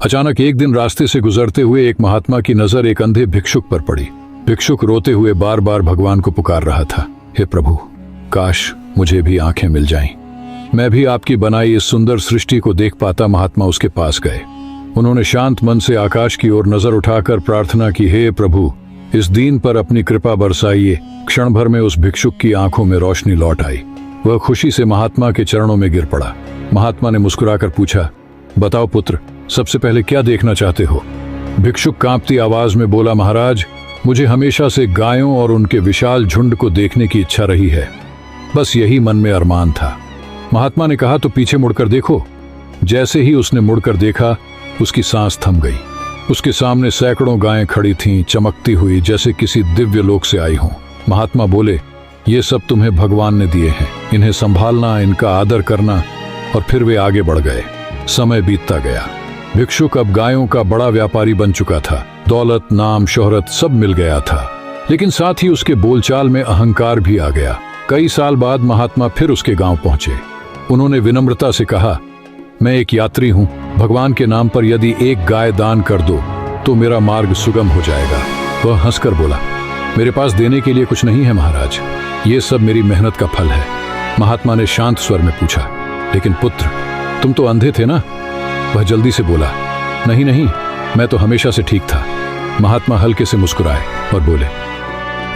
अचानक एक दिन रास्ते से गुजरते हुए एक महात्मा की नजर एक अंधे भिक्षुक पर पड़ी। भिक्षुक रोते हुए बार बार भगवान को पुकार रहा था, हे प्रभु, काश मुझे भी आंखें मिल जाएं, मैं भी आपकी बनाई इस सुंदर सृष्टि को देख पाता। महात्मा उसके पास गए। उन्होंने शांत मन से आकाश की ओर नजर उठाकर प्रार्थना की, हे प्रभु, इस दीन पर अपनी कृपा बरसाइए। क्षण भर में उस भिक्षुक की आंखों में रोशनी लौट आई। वह खुशी से महात्मा के चरणों में गिर पड़ा। महात्मा ने मुस्कुराकर पूछा, बताओ पुत्र, सबसे पहले क्या देखना चाहते हो? भिक्षुक कांपती आवाज में बोला, महाराज, मुझे हमेशा से गायों और उनके विशाल झुंड को देखने की इच्छा रही है, बस यही मन में अरमान था। महात्मा ने कहा, तो पीछे मुड़कर देखो। जैसे ही उसने मुड़कर देखा, उसकी सांस थम गई। उसके सामने सैकड़ों गायें खड़ी थीं, चमकती हुई जैसे किसी दिव्य लोक से आई हों। महात्मा बोले, ये सब तुम्हें भगवान ने दिए हैं, इन्हें संभालना, इनका आदर करना। और फिर वे आगे बढ़ गए। समय बीतता गया। भिक्षुक अब गायों का बड़ा व्यापारी बन चुका था। दौलत, नाम, शोहरत सब मिल गया था, लेकिन साथ ही उसके बोलचाल में अहंकार भी आ गया। कई साल बाद महात्मा फिर उसके गांव पहुंचे। उन्होंने विनम्रता से कहा, मैं एक यात्री हूं, भगवान के नाम पर यदि एक गाय दान कर दो तो मेरा मार्ग सुगम हो जाएगा। वह हंसकर बोला, मेरे पास देने के लिए कुछ नहीं है महाराज, ये सब मेरी मेहनत का फल है। महात्मा ने शांत स्वर में पूछा, लेकिन पुत्र, तुम तो अंधे थे ना? वह जल्दी से बोला, नहीं नहीं, मैं तो हमेशा से ठीक था। महात्मा हल्के से मुस्कुराए और बोले,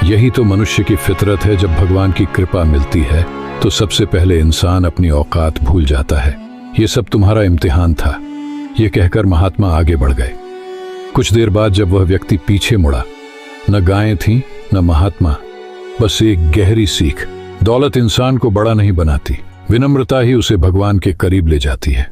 यही तो मनुष्य की फितरत है। जब भगवान की कृपा मिलती है तो सबसे पहले इंसान अपनी औकात भूल जाता है। ये सब तुम्हारा इम्तिहान था। ये कहकर महात्मा आगे बढ़ गए। कुछ देर बाद जब वह व्यक्ति पीछे मुड़ा, न गायें थीं न महात्मा, बस एक गहरी सीख। दौलत इंसान को बड़ा नहीं बनाती, विनम्रता ही उसे भगवान के करीब ले जाती है।